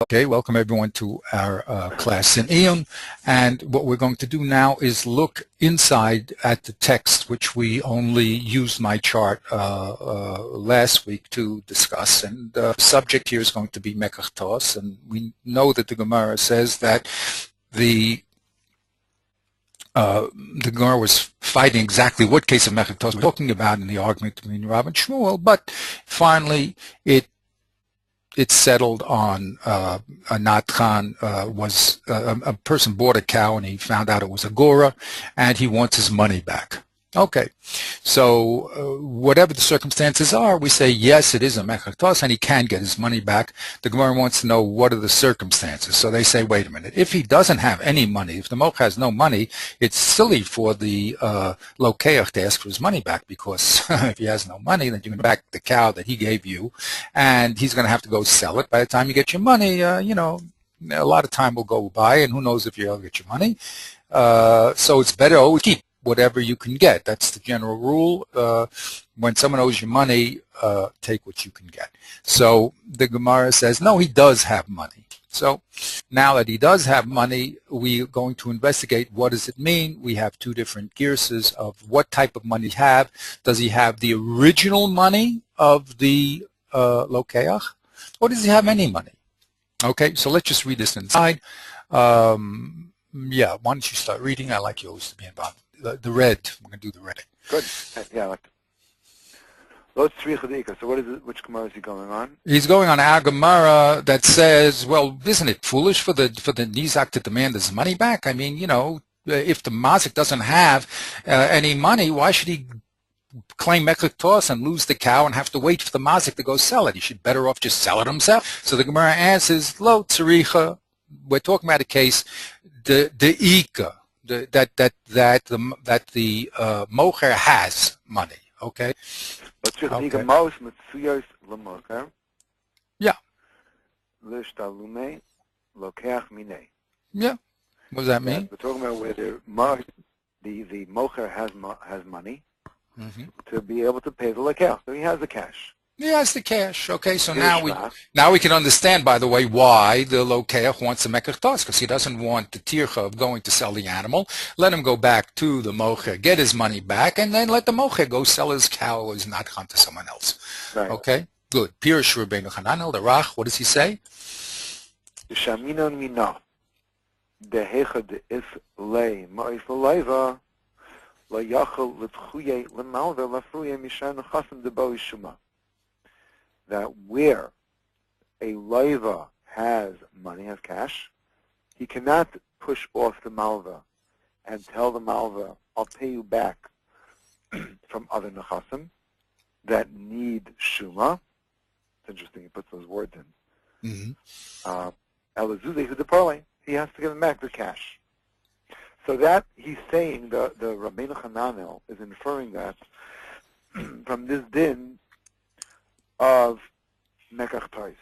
Okay, welcome everyone to our class in iyun, and what we're going to do now is look inside at the text, which we only used my chart last week to discuss, and the subject here is going to be mekachtos, and we know that the Gemara says that the Gemara was fighting exactly what case of mekachtos we're talking about in the argument between Rav and Shmuel, but finally it's settled on a natchan was a person bought a cow and he found out it was a gora and he wants his money back. Okay, so whatever the circumstances are, we say yes, it is a mekachtos and he can get his money back. The Gemara wants to know what are the circumstances. So they say, wait a minute, if he doesn't have any money, if the moch has no money, it's silly for the lokeach to ask for his money back, because if he has no money, then you're going to back the cow that he gave you and he's going to have to go sell it. By the time you get your money, you know, a lot of time will go by and who knows if you'll get your money. So it's better always keep whatever you can get. That's the general rule. When someone owes you money, take what you can get. So the Gemara says, no, he does have money. So now that he does have money, we're going to investigate what does it mean. We have two different gearses of what type of money he have. Does he have the original money of the lokeach, or does he have any money? Okay, so let's just read this inside. Yeah, why don't you start reading? I like you always to be involved. The red. We're going to do the red. Good. Yeah, I like it. So what is it? Which Gemara is he going on? He's going on our Gemara that says, well, isn't it foolish for the Nizak to demand his money back? I mean, you know, if the Mazik doesn't have any money, why should he claim mekachtos and lose the cow and have to wait for the Mazik to go sell it? He should better off just sell it himself. So the Gemara answers, lo tzaricha. We're talking about a case, the ika. That the mocher has money, okay? Okay. Yeah. Yeah. What does that mean? We're talking about where the mocher has money to be able to pay the lekech. So he has the cash. He has the cash. Okay, so now we can understand, by the way, why the lokeach wants the mekachtos, because he doesn't want the tircha of going to sell the animal. Let him go back to the mocher, get his money back, and then let the mocher go sell his cow or his natchan to someone else. Right. Okay, good. Pirush Rabbeinu Hananel, the Rach, what does he say? Shaminon mina dehechad is lei ma'if leiva la yachal l'tchuye l'malva l'fruye mishan chasim debo ishuma. That where a leiva has money, has cash, he cannot push off the malva and tell the malva, I'll pay you back from other nechasim that need shuma. It's interesting, he puts those words in. He has to give him back the cash. So that he's saying, the Rabbeinu Hananel is inferring that from this din of mekachtos,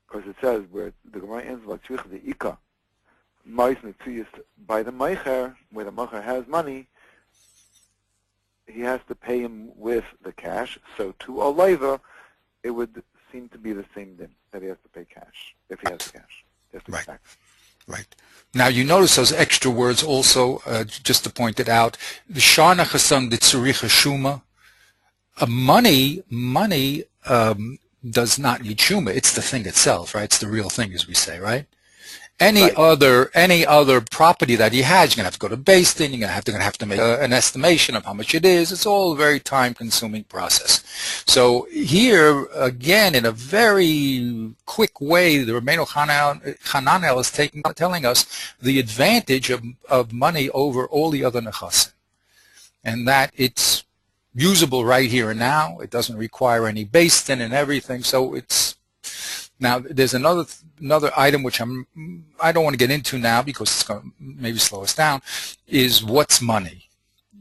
because it says where the Gemara ends like the ika mais netzuyis by the meicher, where the meicher has money, he has to pay him with the cash. So to a leiva, it would seem to be the same din that he has to pay cash if he has the cash. He has to pay tax. Right. Now you notice those extra words also, just to point it out. The shana chasam de tzuricha shuma. Money does not need shuma. It's the thing itself, right? It's the real thing, as we say, right? Any other property that he has, you're going to have to go to Beis Din. You're going to have to make an estimation of how much it is. It's all a very time-consuming process. So here, again, in a very quick way, the Rabbeinu Hananel is telling us the advantage of money over all the other nechasim, and that it's usable right here and now. It doesn't require any Beis Din and everything. So it's now there's another item which I don't want to get into now because it's going to maybe slow us down. Is what's money?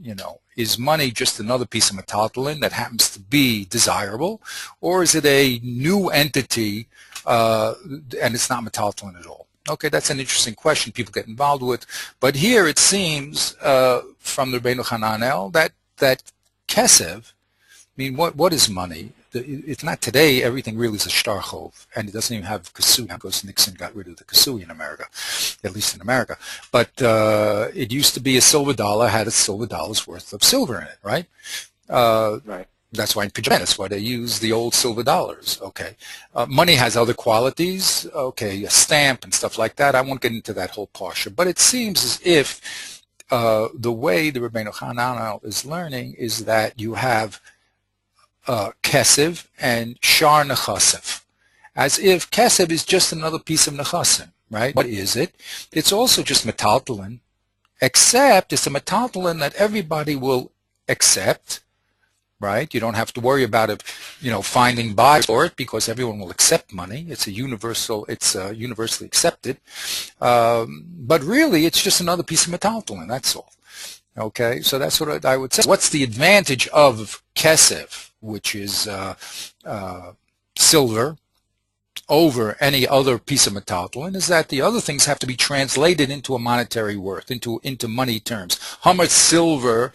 You know, is money just another piece of metaltalin that happens to be desirable, or is it a new entity and it's not metaltalin at all? Okay, that's an interesting question people get involved with. But here it seems from the Rabbeinu Hananel that kesev, I mean, what is money? it's not today. Everything really is a shtarchov, and it doesn't even have kasui because Nixon got rid of the kasui in America, at least in America. But it used to be a silver dollar had a silver dollar's worth of silver in it, right? Right. That's why in Pidgeot, that's why they use the old silver dollars. Okay, money has other qualities. Okay, a stamp and stuff like that. I won't get into that whole parsha, but it seems as if the way the Rabbeinu Hananel is learning is that you have kesef and shar nechasef, as if kesef is just another piece of nechasim, right? What is it? It's also just metaltalin, except it's a metaltalin that everybody will accept. Right? You don't have to worry about it, finding buyers for it because everyone will accept money. It's universally accepted. But really, it's just another piece of metaltalin. That's all. Okay, so that's what I would say. What's the advantage of kesef, which is silver, over any other piece of metaltalin, is that the other things have to be translated into a monetary worth, into money terms. How much silver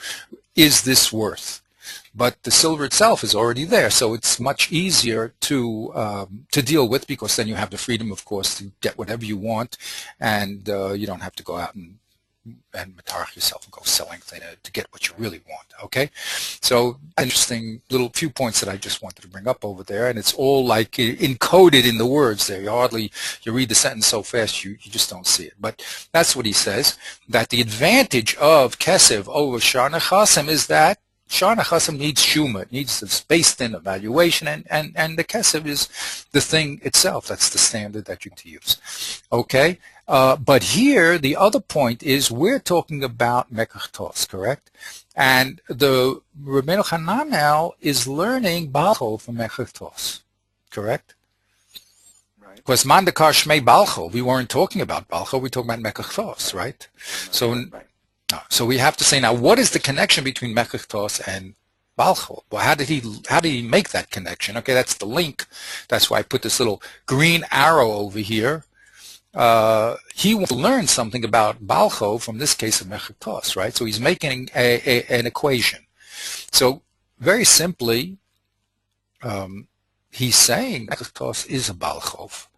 is this worth? But the silver itself is already there, so it's much easier to deal with because then you have the freedom, of course, to get whatever you want, and you don't have to go out and matarch yourself and go selling things to get what you really want. Okay, so interesting little few points that I just wanted to bring up over there, and it's all like encoded in the words there. You read the sentence so fast you just don't see it. But that's what he says, that the advantage of kesef over shar nechasim is that shar nechasim needs shuma, it needs this based-in evaluation, and the kesef is the thing itself. That's the standard that you can use. Okay, but here the other point is we're talking about mekachtos, correct? And the Rabbeinu Hananel is learning balchov from mekachtos, correct? Right. Because mandakar shmei balchov, we weren't talking about balchov, we're talking about mekachtos, right? So we have to say now, what is the connection between mekachtos and balchov? Well, how did he make that connection? Okay, that's the link. That's why I put this little green arrow over here. He wants to learn something about balchov from this case of mekachtos, right? So he's making an equation. So very simply, he's saying mekachtos is a balchov.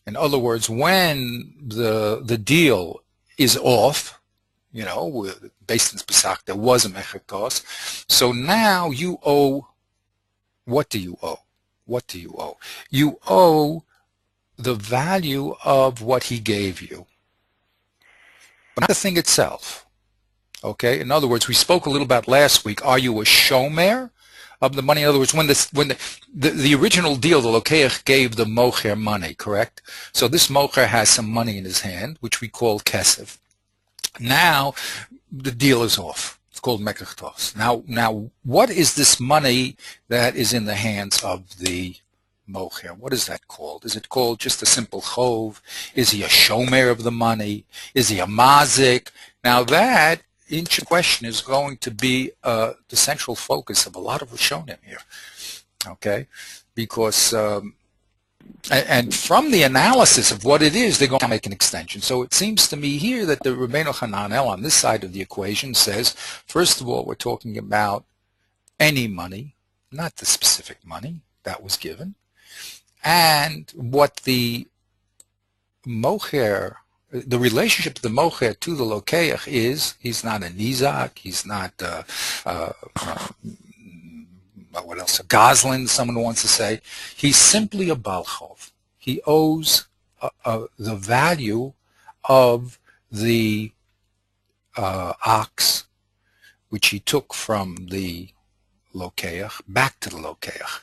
In other words, when the deal is off, based in Pesach, there was a mekachtos. So now you owe, what do you owe? What do you owe? You owe the value of what he gave you, but not the thing itself. Okay? In other words, we spoke a little about last week, are you a shomer of the money? In other words, when the original deal, the lokeach gave the mocher money, correct? So this mocher has some money in his hand, which we call kesef. Now the deal is off. It's called mekachtos. Now, what is this money that is in the hands of the mocher? What is that called? Is it called just a simple chov? Is he a shomer of the money? Is he a mazik? Now that question is going to be the central focus of a lot of Rishonim here. Okay, because and from the analysis of what it is, they're going to make an extension. So it seems to me here that the Rabbeinu Hananel on this side of the equation says, first of all, we're talking about any money, not the specific money that was given, and what the mocher, the relationship of the mocher to the lokeach is. He's not a nizak, he's not what else? A goslin, someone wants to say. He's simply a balchov. He owes the value of the ox, which he took from the lokeach, back to the lokeach.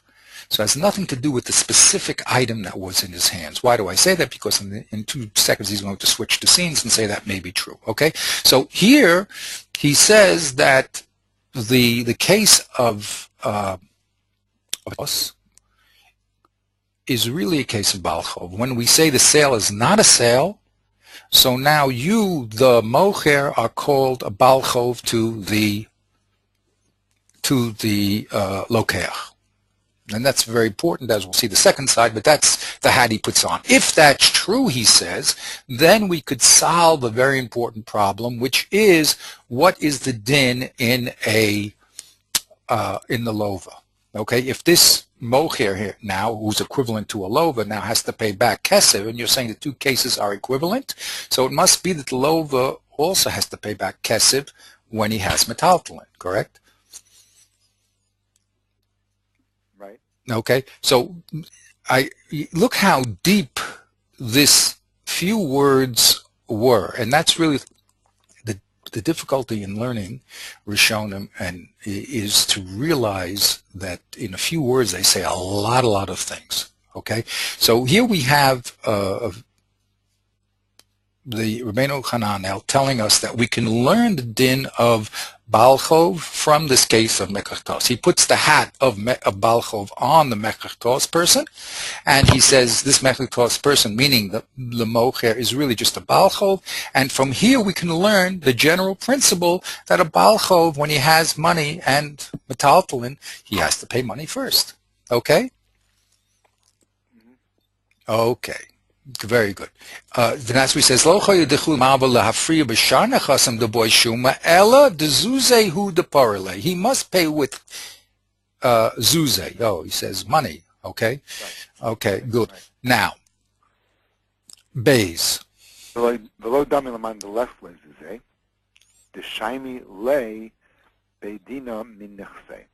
So it has nothing to do with the specific item that was in his hands. Why do I say that? Because in 2 seconds he's going to switch the scenes and say that may be true. Okay? So here he says that the case of us is really a case of balchov. When we say the sale is not a sale, so now you, the mocher, are called a balchov to the lokeach. And that's very important, as we'll see the second side, but that's the hat he puts on. If that's true, he says, then we could solve a very important problem, which is, what is the din in the lova? Okay, if this mocher here now, who's equivalent to a lova, now has to pay back kesef, and you're saying the two cases are equivalent, so it must be that the lova also has to pay back kesef when he has metaltalin, correct? Right. Okay, so look how deep this few words were, and that's really the difficulty in learning Rishonim and is to realize that in a few words they say a lot of things. Okay, so here we have the Rabbeinu Hananel telling us that we can learn the din of Balchov from this case of Mekachtos. He puts the hat of Balchov on the Mekachtos person, and he says this Mekachtos person, meaning the Mocher, is really just a Balchov, and from here we can learn the general principle that a Balchov, when he has money and metaltalin, he has to pay money first. Okay? Okay. Very good. Then as we says, Lo choyedechul ma'ava lahafriya b'shar nechasam deboy shuma ella dezuze hu deparele. He must pay with zuze. Oh, he says money. Okay. Right. Okay. Good. Right. Now, bays. V'lo dami l'man the left way zuze. Deshaimi lei beidina min nechse.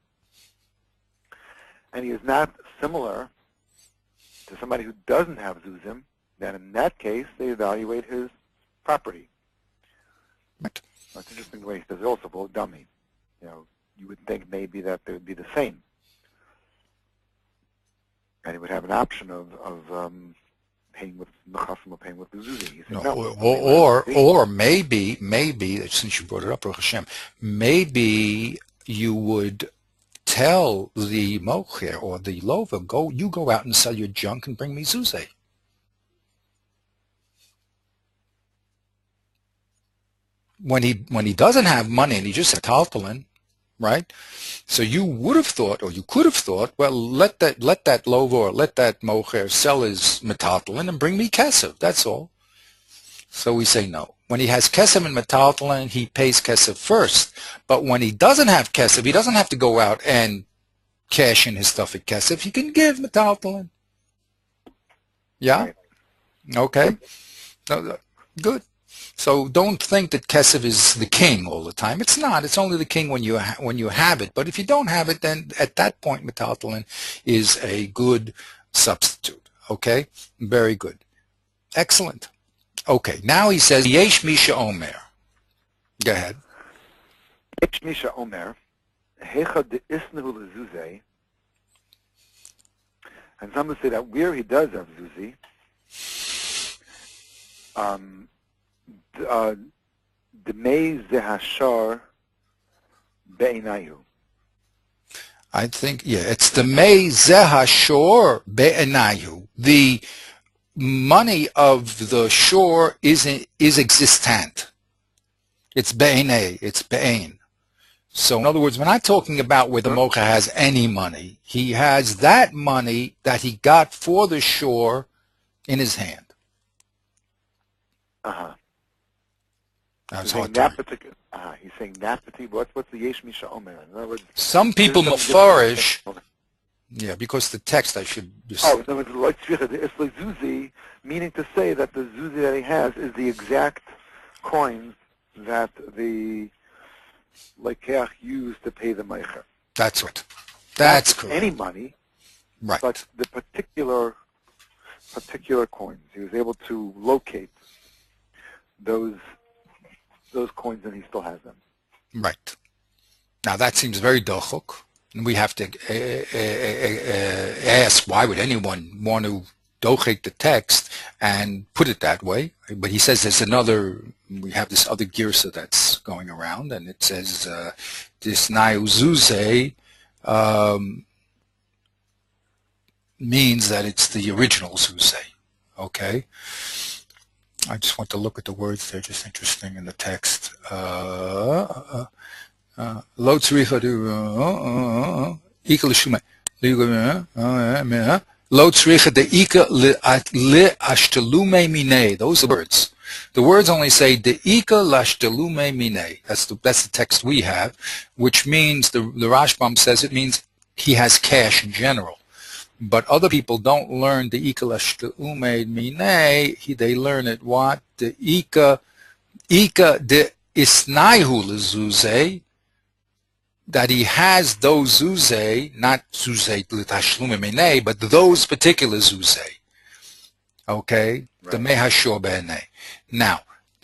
And he is not similar to somebody who doesn't have zuzim. Then in that case, they evaluate his property. Right. That's interesting the way he says it also, below dummy. You know, you would think maybe that they would be the same. And he would have an option of paying with Nechasim or paying with Zuzi. Or maybe, since you brought it up, Baruch Hashem, maybe you would tell the mocher or the lova, you go out and sell your junk and bring me zuzeh. When he doesn't have money and he just had taltalin, right? So you would have thought, or you could have thought, well, let that lova or let that mocher sell his metaltalin and bring me kesef. That's all. So we say no. When he has kesef and metaltalin, he pays kesef first. But when he doesn't have kesef, he doesn't have to go out and cash in his stuff at kesef. He can give metaltalin. Yeah? Okay. Good. So don't think that kesef is the king all the time. It's not. It's only the king when you have it. But if you don't have it, then at that point, metaltalin is a good substitute. Okay? Very good. Excellent. Okay. Now he says, Yesh Misha Omer. Go ahead. Yesh Misha Omer. Hecha de isnehu lezuzeh. And some would say that where he does have zuzi, Demei zehashar be'enayu. I think, yeah, it's Demei zehashor be'enayu. The money of the shore is existent. It's be'enay. It's be'en. So in other words, we're not talking about where the mocha has any money. He has that money that he got for the shore in his hand. Uh-huh. That's he's saying that particular, what's the Yesh Misha Omer? In other words, some people mafarish, yeah, because the text I should just... Oh, in other words, the zuzi, meaning to say that the zuzi that he has is the exact coins that the lekeach used to pay the meicher. That's right. That's correct. Any money, right? But the particular coins, he was able to locate those coins, and he still has them. Right. Now that seems very dochuk, and we have to ask, why would anyone want to dochik the text and put it that way? But he says there's another, we have this other girsa that's going around, and it says this nayuzuze means that it's the original zuze. Okay. I just want to look at the words. They're just interesting in the text. Lo tzricha ika l'shume. Lo tzricha de ika l'ashtalume minei. Those are the words. The words only say de ika l'ashtalume minei. That's the text we have, which means the Rashbam says it means he has cash in general. But other people don't learn the Ika Lashtu'ume Mine, they learn it what? The Ika de Isnaihu Lezuze, that he has those Zuze, not Zuze L'Tashlume Mine, but those particular Zuze. Okay? Right. The Mehashor Be'ene. Now,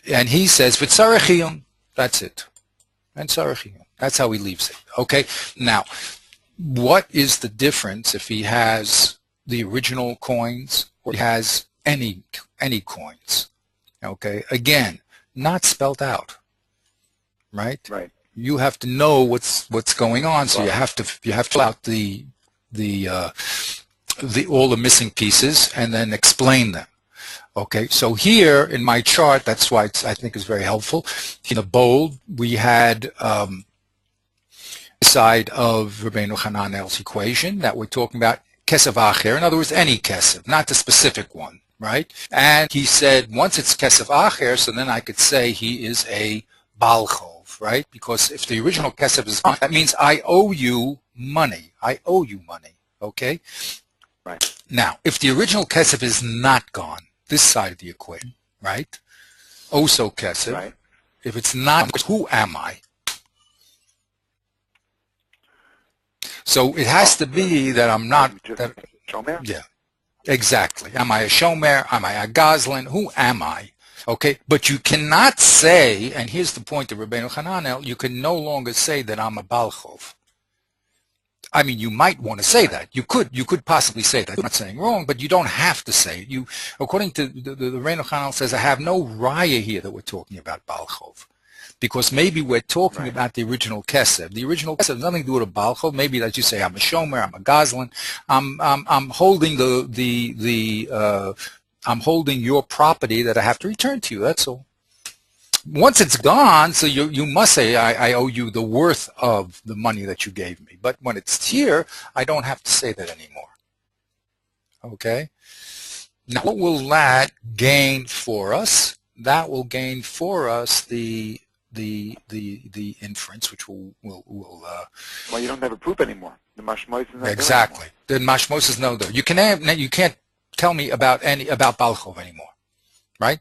and he says, V'tzarechiyun, that's it. And Tzarechiyun. That's how he leaves it. Okay? Now, what is the difference if he has the original coins or he has any coins? Okay? Again, not spelled out. Right? Right. You have to know what's going on, so you have to fill out the all the missing pieces and then explain them. Okay, so here in my chart, that's why I think is very helpful. In the bold, we had side of Rabbeinu Hananel's equation that we're talking about kesef acher. In other words, any kesef, not the specific one, right? And he said once it's kesef acher, so then I could say he is a balchov, right? Because if the original kesef is gone, that means I owe you money. I owe you money. Okay. Right. Now, if the original kesef is not gone, this side of the equation, right? Also kesef. Right. If it's not, who am I? So it has to be that I'm not. Shomer? Yeah, exactly. Am I a shomer? Am I a gazlan? Who am I? Okay, but you cannot say, and here's the point of Rabbeinu Hananel, you can no longer say that I'm a balchov. I mean, you might want to say that. You could possibly say that. I'm not saying wrong, but you don't have to say it. You, according to the Rabbeinu Hananel says, I have no raya here that we're talking about balchov. Because maybe we're talking about the original kesef. The original kesef has nothing to do with a balchov. Maybe, as you say, I'm a shomer, I'm a gazlan. I'm holding I'm holding your property that I have to return to you. That's all. Once it's gone, so you must say I owe you the worth of the money that you gave me. But when it's here, I don't have to say that anymore. Okay. Now, what will that gain for us? That will gain for us the inference, which will well, you don't have a proof anymore. The mashmos is not exactly. The mashmos is no there. You can't tell me about balchov anymore, right?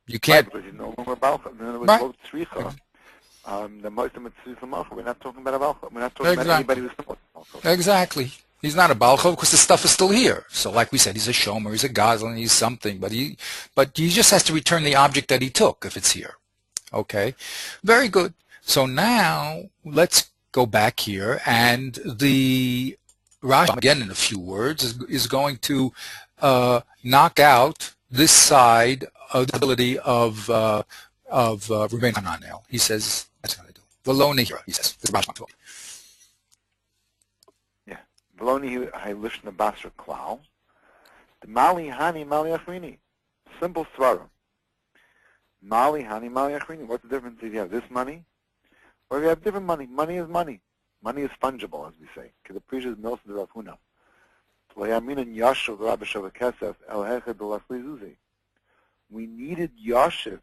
You can't. Right, because you no longer balchov. In other words, both tzricha, the most of it's tzricha. We're not talking about a balchov. We're not talking about anybody who's not balchov. Exactly. He's not a balchov because the stuff is still here. So, like we said, he's a shomer, he's a gazlan, he's something, but he just has to return the object that he took if it's here. Okay, very good. So now let's go back here, and the Rashi again in a few words is going to knock out this side of the ability of Rabbeinu Hananel. He says that's going to do. V'lo nihira, he says. The Rashi talk. V'loni haylishna basra klal. The mali hani mali achrini. Simple svara. Mali hani mali achrini. What's the difference if you have this money or if you have different money? Money is money. Money is fungible, as we say. Because the preacher is milsa de Rav Huna. We needed Yashiv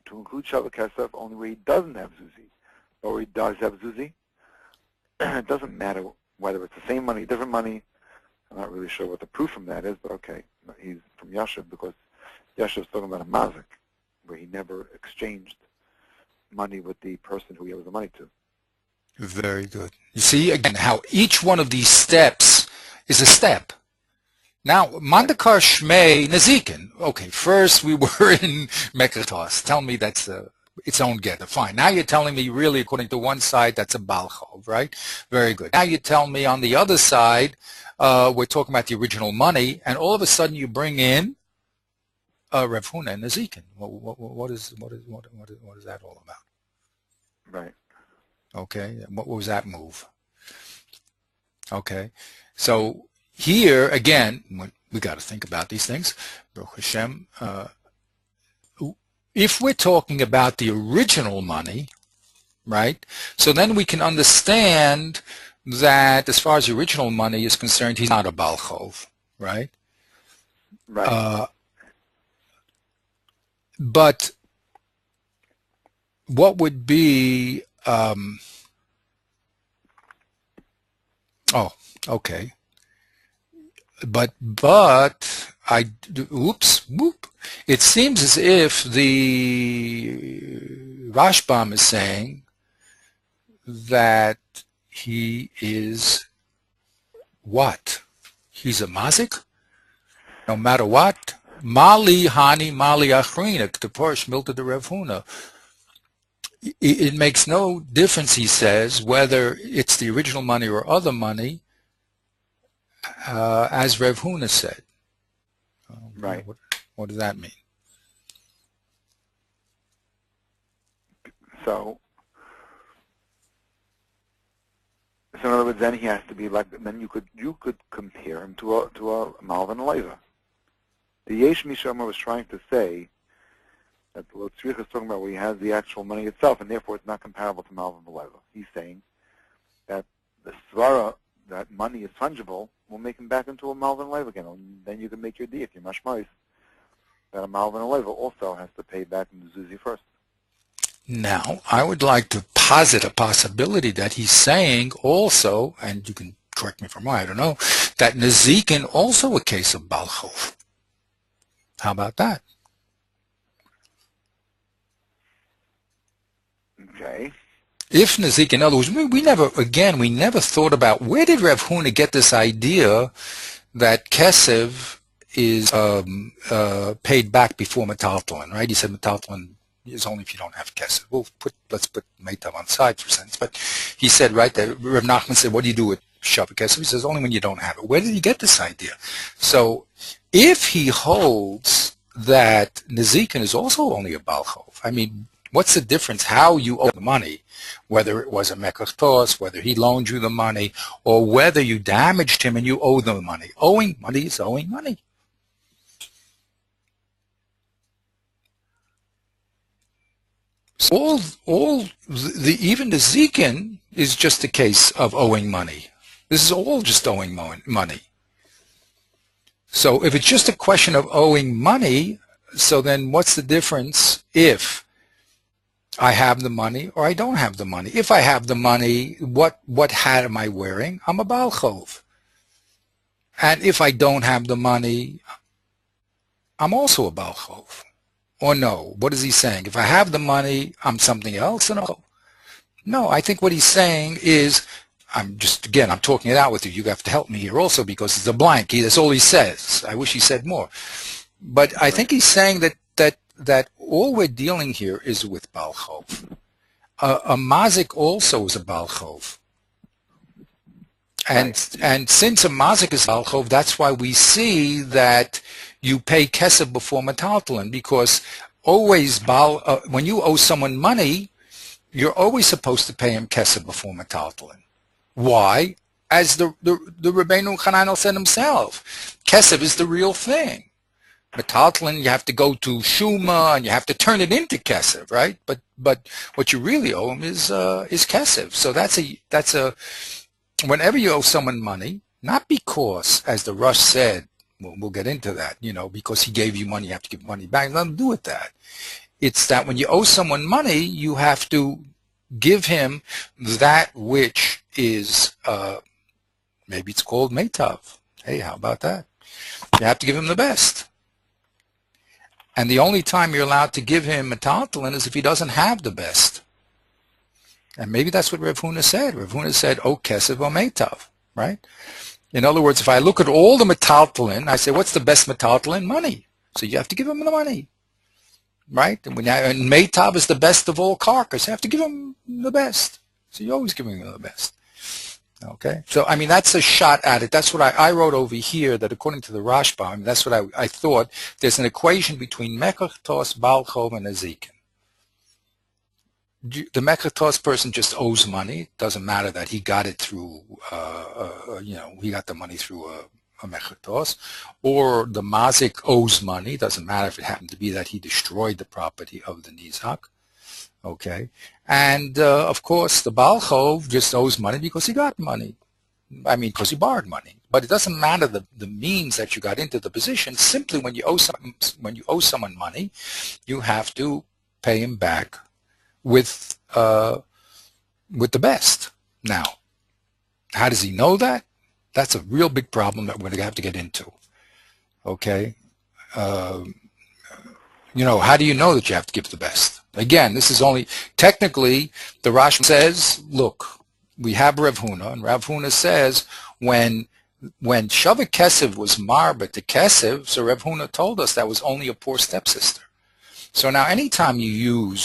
to include Shavah Kesef only where he doesn't have Zuzi. But where he does have Zuzi, it doesn't matter whether it's the same money, different money. I'm not really sure what the proof from that is, but okay, he's from Yashiv because Yashiv is talking about a mazik, where he never exchanged money with the person who he owes the money to. Very good. You see, again, how each one of these steps is a step. Now, Mandakar Shmei Nazikin. Okay, first we were in Mekritos. Tell me that's its own getter. Fine. Now you're telling me really, according to one side, that's a balchov, right? Very good. Now you tell me on the other side, we're talking about the original money, and all of a sudden you bring in Rav Huna and Nazikin. What is that all about? Right. Okay. What was that move? Okay. So here again, we got to think about these things. Baruch Hashem. If we're talking about the original money, right? So then we can understand that as far as the original money is concerned, he's not a balchov, right? Right. But what would be Oh, okay. But whoop. It seems as if the Rashbam is saying that he is what? He's a mazik? No matter what? Mali hani mali achrina, the Porsche milta de Rev Huna. It makes no difference, he says, whether it's the original money or other money, as Rev Huna said. Right. What does that mean? So in other words, then he has to be like. Then you could compare him to a Malvin Leva. The Yesh Mishama was trying to say that what Tzrich is talking about, where he has the actual money itself, and therefore it's not comparable to Malvin Leva. He's saying that the svara, that money is fungible, will make him back into a Malvin Leva again. And then you can make your deal if you're mashmais that a Malvin Leva also has to pay back in the Zuzi first. Now, I would like to posit a possibility that he's saying also, and you can correct me if I'm wrong, I don't know, that Nezikin also a case of Balchov. How about that? Okay. If Nezikin, in other words, we never thought about, where did Rev Huna get this idea that Kesev is paid back before Metaltalin, right? He said Metaltalin is only if you don't have Kesev. Let's put Meitav on side for a sense. But he said, right, that Reb Nachman said, what do you do with Shabbat Kesev? He says, only when you don't have it. Where did he get this idea? So if he holds that Nezikin is also only a Balchov, I mean, what's the difference how you owe the money, whether it was a Mekach Tos, whether he loaned you the money, or whether you damaged him and you owe the money? Owing money is owing money. So even the Zikin is just a case of owing money. This is all just owing money. So if it's just a question of owing money, so then what's the difference if I have the money or I don't have the money? If I have the money, what hat am I wearing? I'm a Baal Chov. And if I don't have the money, I'm also a Baal Chov. Or no, what is he saying? If I have the money, I'm something else? No, I think what he's saying is, I'm talking it out with you. You have to help me here also because it's a blank. That's all he says. I wish he said more. But I think he's saying that all we're dealing here is with Baal Chov. A mazik also is a Baal Chov. And since a mazik is Baal Chov, that's why we see that you pay kesef before metaltalin, because always when you owe someone money, you're always supposed to pay him kesef before metaltalin. Why? As the Rabbeinu Chananel said himself, kesef is the real thing. Metaltalin, you have to go to Shuma and you have to turn it into kesef, right? But what you really owe him is kesef. So that's a whenever you owe someone money, not because, as the Rush said, we'll get into that, because he gave you money, you have to give money back. Nothing to do with that. It's that when you owe someone money, you have to give him that which is, maybe it's called meitav. Hey, how about that? You have to give him the best. And the only time you're allowed to give him metaltalin is if he doesn't have the best. And maybe that's what Rav Huna said. Rav Huna said, "O kesev o meitav," right? In other words, if I look at all the metaltalin, I say, what's the best metaltalin? Money. So you have to give him the money, right? And meitav is the best of all carcass. You have to give him the best. So you're always giving him the best. Okay? So, I mean, that's a shot at it. That's what I wrote over here, that according to the Rashbam, that's what I thought. There's an equation between Mekach Tos, Baal Chov, and Nezikin. The Mekach Tos person just owes money. It doesn't matter that he got it through, he got the money through a Mekach Tos. Or the Mazik owes money. It doesn't matter if it happened to be that he destroyed the property of the Nizak. Okay. And, of course, the Baal Chov just owes money because he got money. I mean, because he borrowed money. But it doesn't matter the means that you got into the position. Simply when you owe someone money, you have to pay him back with the best. Now, How does he know that? That's a real big problem that we're going to have to get into. Okay? How do you know that you have to give the best? Again, this is only, technically, the Rashba says, look, we have Rav Huna, and Rav Huna says, when Shavik Kesef was marba to Kesef, so Rav Huna told us that was only a poor stepsister. So now anytime you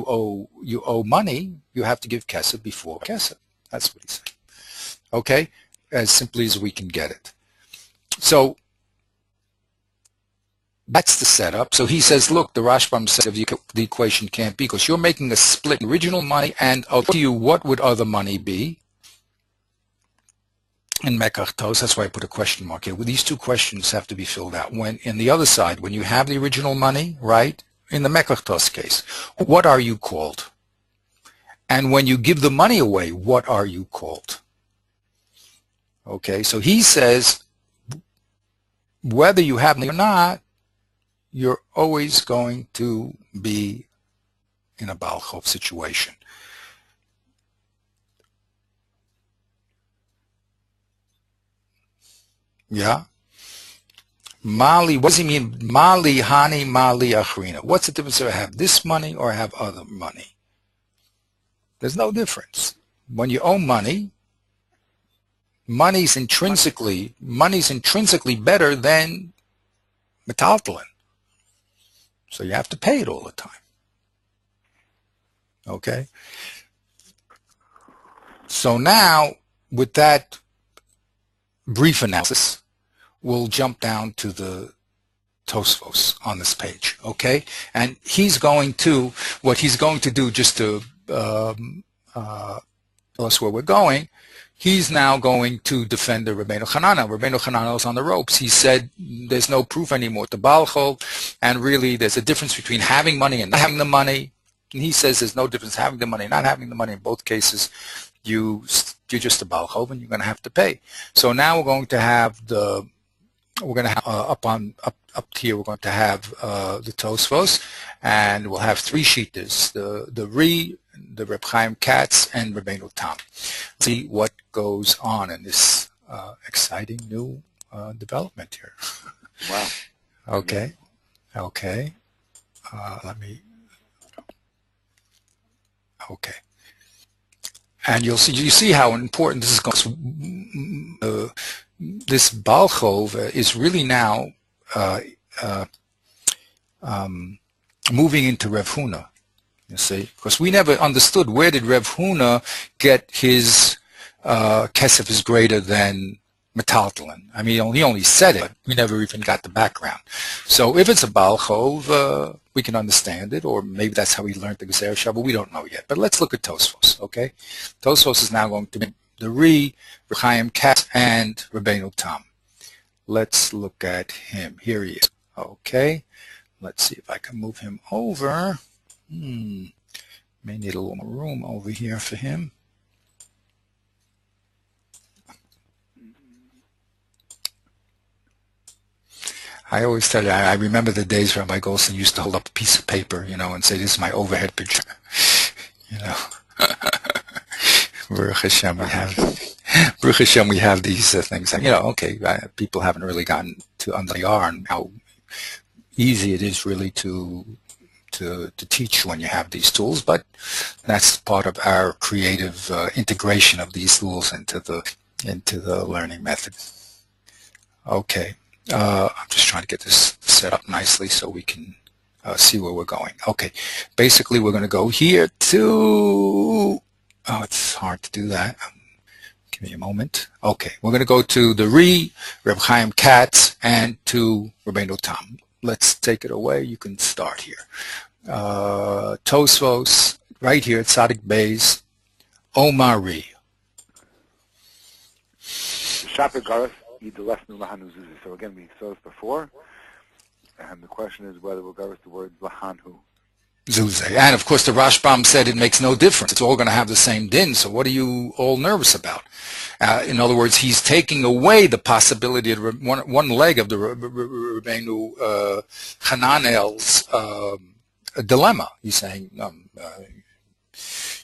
owe money, you have to give Kesef before Kesef. That's what he said. Okay? As simply as we can get it. So that's the setup. So he says, look, the Rashbam says the equation can't be because you're making a split in original money and I'll tell you what would other money be in Mekachtos. That's why I put a question mark here. Well, these two questions have to be filled out. When in the other side, when you have the original money, right, in the Mekachtos case, what are you called? And when you give the money away, what are you called? Okay, so he says, whether you have money or not, you're always going to be in a Baal Chov situation. Yeah? Mali, what does he mean? Mali, Hani, Mali, Achrina. What's the difference if I have this money or I have other money? There's no difference. When you owe money, money's intrinsically better than metaltalin. So you have to pay it all the time. Okay? So now, with that brief analysis, we'll jump down to the Tosfos on this page, okay? And what he's going to do, just to tell us where we're going, he's now going to defend the Rabbeinu Hananel. Rabbeinu Hananel is on the ropes. He said there's no proof anymore to Baal Chov, and really there's a difference between having money and not having the money. And he says there's no difference having the money and not having the money. In both cases, you're just a Baal Chov and you're going to have to pay. So now we're going to have up here we're going to have the Tosfos, and we'll have three shittas: the Ri, the Reb Chaim Katz, and Rabbeinu Tam. See what goes on in this exciting new development here. Wow. Okay. Okay. And you see how important this is going. This Baal Chov is really now moving into Rav Huna. You see, because we never understood where did Rav Huna get his kesef is greater than metaltalin. I mean, he only said it, but we never even got the background. So if it's a Baal Chov, we can understand it, or maybe that's how he learned the Gezer Shah, but we don't know yet. But let's look at Tosfos, okay? Tosfos is now going to be the Ri, Reb Chaim Katz, and Rabbeinu Tam. Let's look at him. Here he is. Okay. Let's see if I can move him over. May need a little more room over here for him. I always tell you, I remember the days Rabbi Goldstein used to hold up a piece of paper, and say, this is my overhead picture. Baruch Hashem, we have these things. And, okay, people haven't really gotten to understand how easy it is really to teach when you have these tools, but that's part of our creative integration of these tools into the learning method. Okay, I'm just trying to get this set up nicely so we can see where we're going. Okay, basically we're going to go here to, it's hard to do that. Give me a moment. Okay, we're going to go to the Ri, Reb Chaim Katz, and to Rabbeinu Tam. Let's take it away. You can start here. Tosfos, right here at Tzadik Beis, Omari. So again, we saw this before, and the question is whether we'll go with the word lahanhu. Zuzeh. And of course the Rashbam said it makes no difference. It's all going to have the same din, so what are you all nervous about? In other words, he's taking away the possibility of one leg of the Rabbeinu Hananel's dilemma. He's saying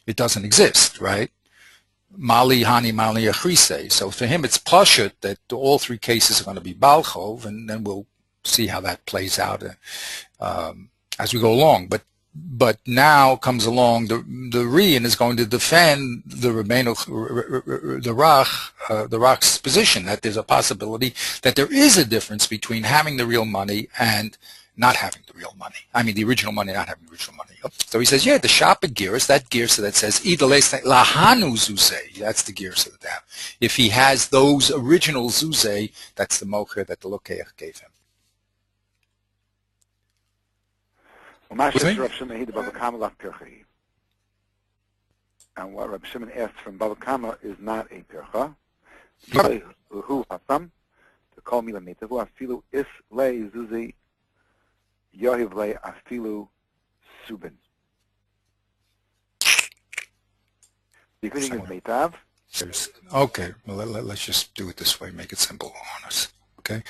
it doesn't exist, right? Mali, Hani, Mali, Achrise. So for him, it's pashut that all three cases are going to be Balchov, and then we'll see how that plays out as we go along. But now comes along the Rian is going to defend the the Rach's position that there's a possibility that there is a difference between having the real money and not having the real money. I mean, the original money, not having the original money. So he says, yeah, the shopper gears, that girsa that says, lahanu zuzeh, that's the girsa that they have. If he has those original zuzeh, that's the mocher that the lokeach gave him. And what Rabbi Shimon asked from Baba Kama is not a pircha. Who hasam to call me lamita who afilu is lei zuzi yohiv lei afilu subin. The thing is meitav. Okay, well let's just do it this way, make it simple on us. Okay.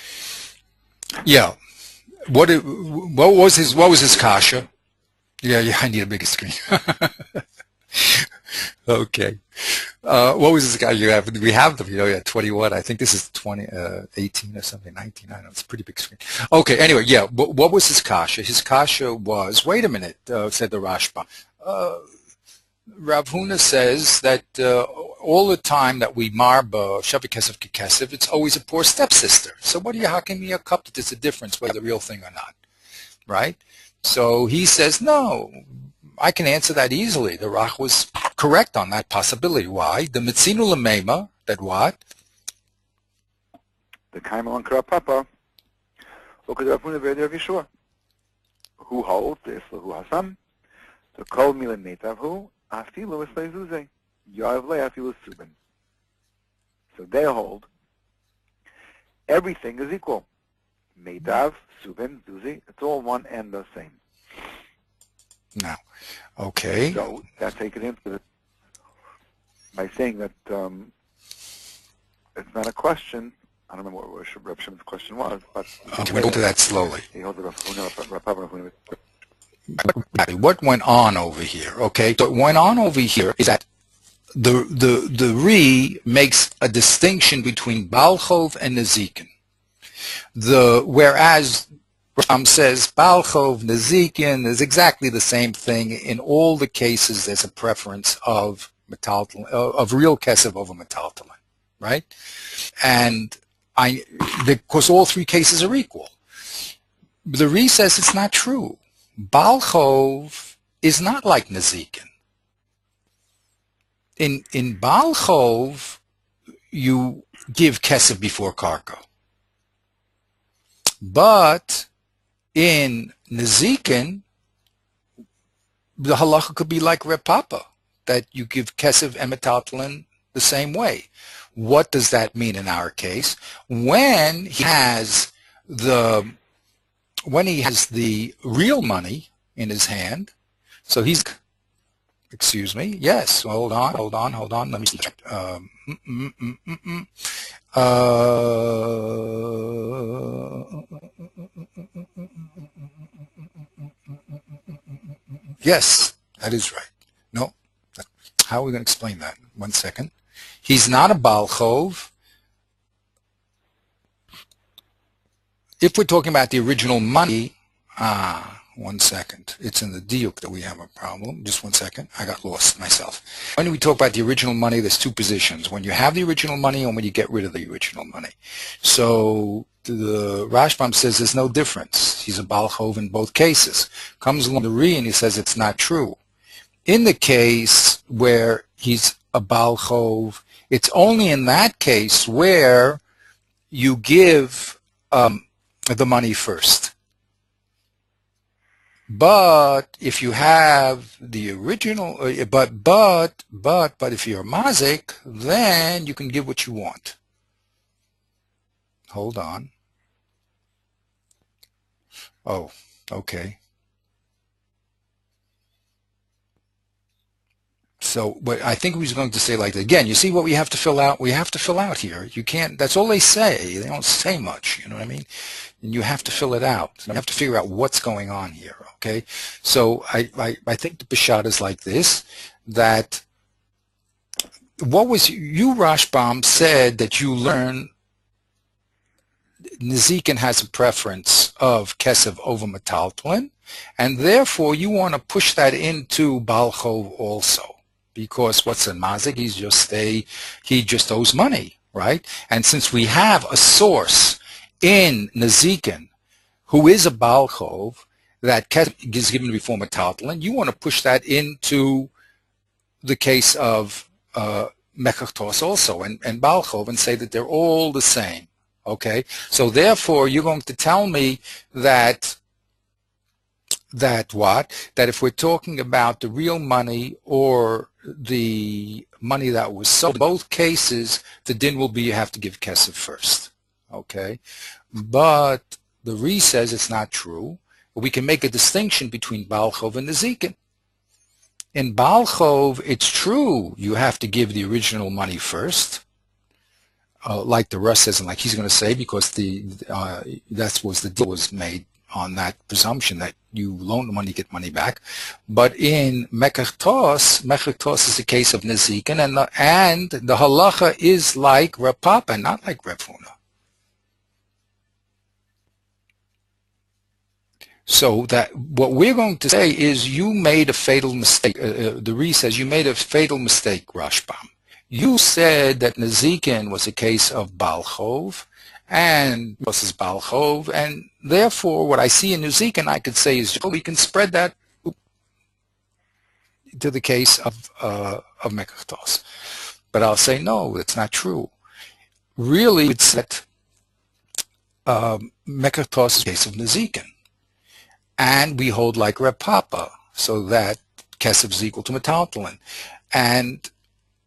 Yeah. What was his kasha? Yeah, I need a bigger screen. Okay. What was his kasha? We have them, 21. I think this is 18 or something, 19. I don't know. It's a pretty big screen. Okay. Anyway, yeah. What was his kasha? His kasha was, wait a minute, said the Rashba. Rav Huna says that all the time that we marba Shavi Kesef Kekesef, it's always a poor stepsister. So how can you cup that there's a difference whether the real thing or not, right? So he says, no, I can answer that easily. The Rach was correct on that possibility. Why? The Mitzinu Lamema, that what? The Kaimal Kara Papa, Rav Huna V'Eder Yeshua, who holds this, who hasam, to call Milan Meitav, who afilu is leizuzeh. So they hold everything is equal. Meitav, Subin, Zuzi, it's all one and the same. Now, okay. So that's taken into it by saying that it's not a question. I don't remember what Reb Shimon's question was, but we'll go to that slowly. He holds it. What went on over here? Okay, so what went on over here is that the Ri makes a distinction between Balchov and Nezikin. Whereas Ram says Balchov, Nezikin is exactly the same thing. In all the cases, there's a preference of real kesef over metaltalin, right? And because all three cases are equal. The Ri says it's not true. Balchov is not like Nezikin. In Balchov, you give kesef before karka. But in Nezikin, the halacha could be like Reb Papa, that you give kesef and metaltalin the same way. What does that mean in our case? When he has the real money in his hand, so he's, excuse me, yes, hold on, let me see. Yes, that is right. No, how are we going to explain that? 1 second. He's not a Balchov. If we're talking about the original money, 1 second. It's in the diuk that we have a problem. Just 1 second. I got lost myself. When we talk about the original money, there's two positions. When you have the original money and when you get rid of the original money. So the Rashbam says there's no difference. He's a Balchov in both cases. Comes along the Ri and he says it's not true. In the case where he's a Balchov, it's only in that case where you give the money first. But if you have the original, but if you're mazik, then you can give what you want. Hold on. Oh, okay. So, but I think he was going to say like that. Again, you see what we have to fill out? We have to fill out here. You can't, that's all they say. They don't say much, you know what I mean? And you have to fill it out. You have to figure out what's going on here, okay? So I think the Peshat is like this, that what was you, Rashbam, said that you learn Nizikin has a preference of Kesef over Metaltlin, and therefore you want to push that into Balchov also, because what's in Mazik? He just owes money, right? And since we have a source in Nizikin who is a Balchov that Kesef is given before Metaltlin, you want to push that into the case of Mechachtos also and Balchov and say that they're all the same. Okay, so therefore you're going to tell me that if we're talking about the real money or the money that was sold, in both cases the din will be you have to give kesef first. Okay, but the Re says it's not true. We can make a distinction between Balchov and Nizikin. In Balchov, it's true you have to give the original money first. Like the Russ says, and like he's going to say, because that was the deal was made on that presumption that you loan the money, you get money back. But in Mechachtos is a case of Nizikin, and the halacha is like Reb Papa, not like Reb Huna. So that what we're going to say is you made a fatal mistake. The Re says you made a fatal mistake, Rashbam. You said that Nizikin was a case of Balchov, and versus Balchov, and therefore what I see in Nizikin I could say is we can spread that to the case of Mechachtos. But I'll say no, it's not true. Really, it's that Mechachtos is a case of Nizikin, and we hold like Reb Papa, so that Kesef is equal to Metaltlin, and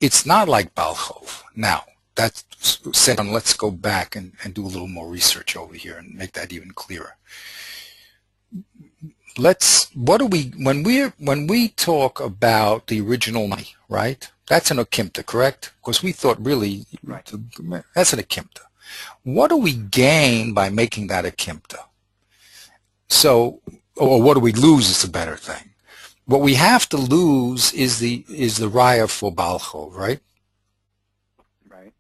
it's not like Balchov. Now, that's said, let's go back and do a little more research over here and make that even clearer. When we talk about the original money, right? That's an okimta, correct? Because we thought really, right, that's an okimta. What do we gain by making that okimta? So, or what do we lose is a better thing. What we have to lose is the raya for Balchov, right? Right.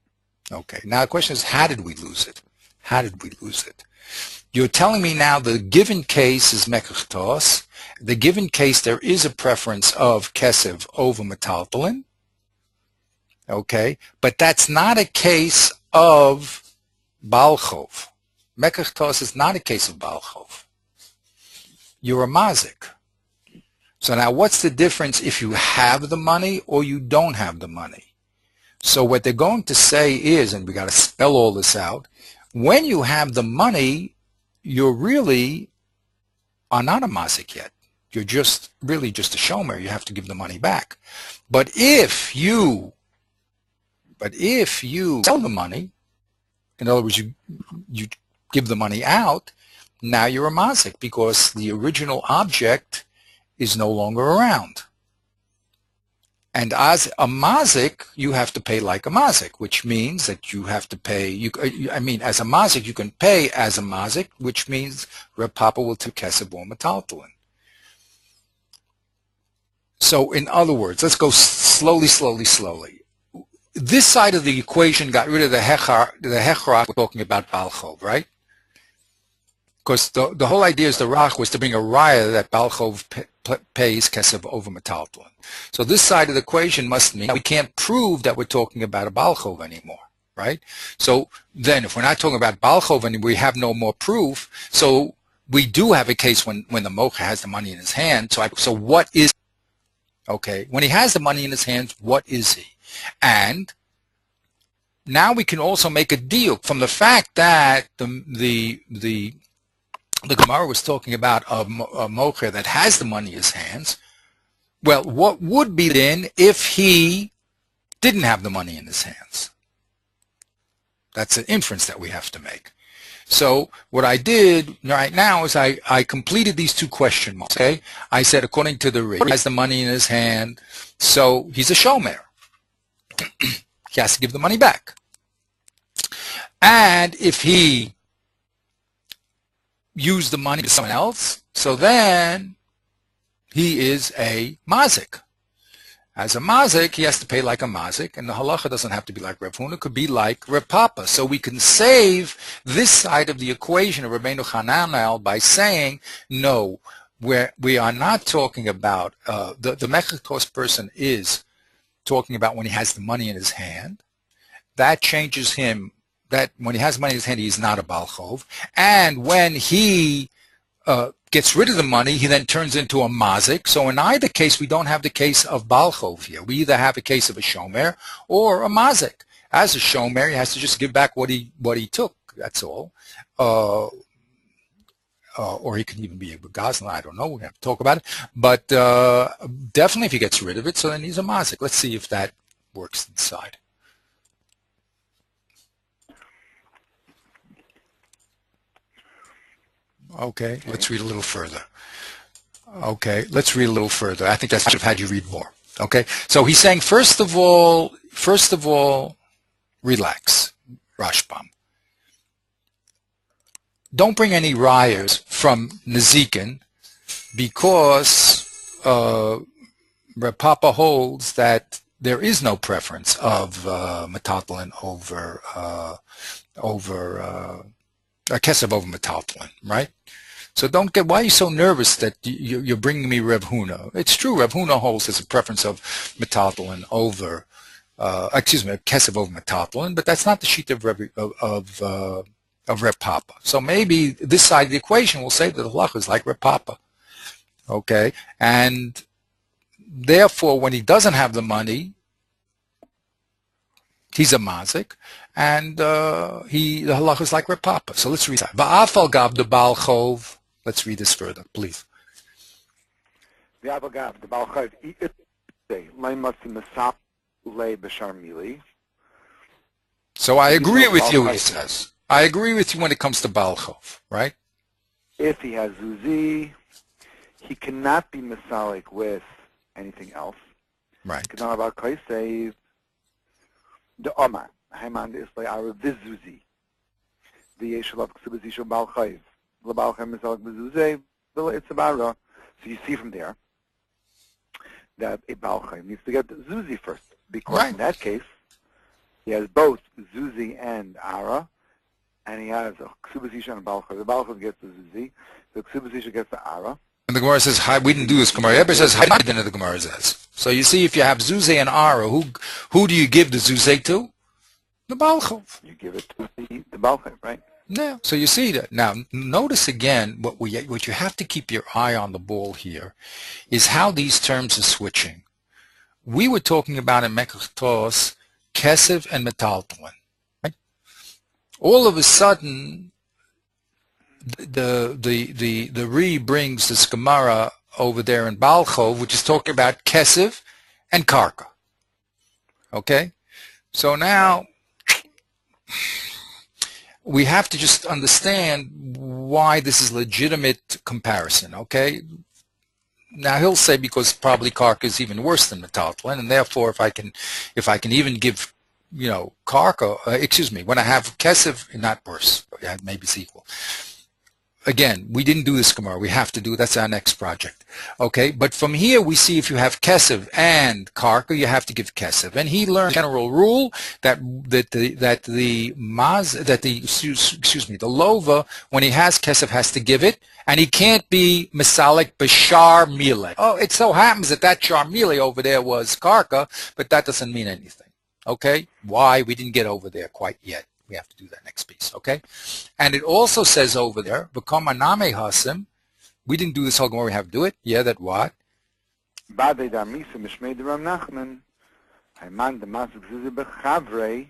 Okay. Now the question is, how did we lose it? How did we lose it? You're telling me now the given case is Mechachtos. The given case there is a preference of Kesef over Metaltlin. Okay. But that's not a case of Balchov. Mechachtos is not a case of Balchov. You're a mazik. So now what's the difference if you have the money or you don't have the money? So what they're going to say is, and we got to spell all this out, when you have the money, you really are not a mazik yet. You're just really just a shomer. You have to give the money back. But if you sell the money, in other words, you give the money out, now you're a mazik because the original object is no longer around. And as a mazik, you have to pay like a mazik, which means that you have to pay, as a mazik, you can pay as a mazik, which means Reb Papa will take kesef or metaltalin. So in other words, let's go slowly. This side of the equation got rid of the hechar we're talking about Balchov, right? Because the whole idea is the rach was to bring a raya that Balchov pays kesef over metaltalin. So this side of the equation must mean we can't prove that we're talking about a Balchov anymore, right? So then if we're not talking about Balchov anymore, we have no more proof. So we do have a case when the mocha has the money in his hand. So what is, okay, when he has the money in his hands, what is he? And now we can also make a deal from the fact that the Gemara was talking about a mocher that has the money in his hands. Well, what would be then if he didn't have the money in his hands? That's an inference that we have to make. So what I did right now is I completed these two question marks. Okay, I said according to the Ri, he has the money in his hand, so he's a shomer. He has to give the money back. And if he use the money to someone else, so then he is a mazik. As a mazik, he has to pay like a mazik, and the halacha doesn't have to be like Rav Huna, it could be like Rav Papa. So we can save this side of the equation of Rabbeinu Hananel by saying, no, we are not talking about, the mechatos person is talking about when he has the money in his hand. That changes him, that when he has money in his hand, he's not a Baal Chov. And when he gets rid of the money, he then turns into a mazik. So in either case, we don't have the case of Baal Chov here. We either have a case of a shomer or a mazik. As a shomer, he has to just give back what he took. That's all. Or he can even be a gazlan. I don't know. We have to talk about it. But definitely, if he gets rid of it, so then he's a mazik. Let's see if that works inside. Okay, let's read a little further. Okay, let's read a little further. I think I should have had you read more. Okay, so he's saying, first of all, relax, Rashbam. Don't bring any rayos from Nezikin, because Reb Papa holds that there is no preference of metaltalin over a kesef over metaltalin, right? So don't get, why are you so nervous that you're bringing me Reb Huna? It's true, Reb Huna holds there's a preference of metaltalin over, a kesef over metaltalin, but that's not the sheet of Reb Papa. So maybe this side of the equation will say that the halacha is like Reb Papa, okay? And therefore, when he doesn't have the money, he's a mazik, and the halacha is like Reb Papa. So let's read that. Va'afal gab the Baal Chov. Let's read this further, please. Va'afal gab the Baal Chov. So I agree with you, he says. I agree with you when it comes to Baal Chov, right? If he has zuzi, he cannot be masalik with anything else. Right. Because about Kaisei, the Omar, Haiman the Islay Ara Vizuzi, the Yeshalav Ksubazisho Baal Chayv, the Baal Chayv Masalik Vizuze, it's Abara. So you see from there that a Baal Chayv needs to get the Zuzi first, because in that case, he has both Zuzi and Ara, and he has a Ksubazisha and a Baal Chayv. The Baal Chayv gets the Zuzi, the Ksubazisha gets the Ara. And the Gemara says, we didn't do this. Gemara Eber says, then the Gemara says. So you see, if you have Zuze and Ara, who do you give the Zuze to? The Baal Chov. You give it to the Baal Chov, right? Yeah. So you see that. Now, notice again, what you have to keep your eye on the ball here is how these terms are switching. We were talking about in Mekachtos, Kesef and Metaltalin. Right? All of a sudden, the Re brings this Gemara over there in Baal Chov, which is talking about Kesef and Karka. Okay? So now we have to just understand why this is legitimate comparison, okay? Now he'll say because probably Karka is even worse than metaltalin, and therefore if I can even give, Karka, when I have Kesef, not worse, yeah, maybe it's equal. Again, we didn't do this Gemara. We have to do, that's our next project. Okay, but from here we see if you have Kesef and Karka, you have to give Kesef. And he learned a general rule that the Lova, when he has Kesef, has to give it, and he can't be Misalik Bashar Mile. Oh, it so happens that Char Mile over there was Karka, but that doesn't mean anything. Okay, why? We didn't get over there quite yet. We have to do that next piece, okay? And it also says over there, V'kom aname hasim. We didn't do this whole Gemara. We have to do it. Yeah, that what? Badei da misa mishmei de Rav Nachman. Hayman de masuk zuze bechavrei.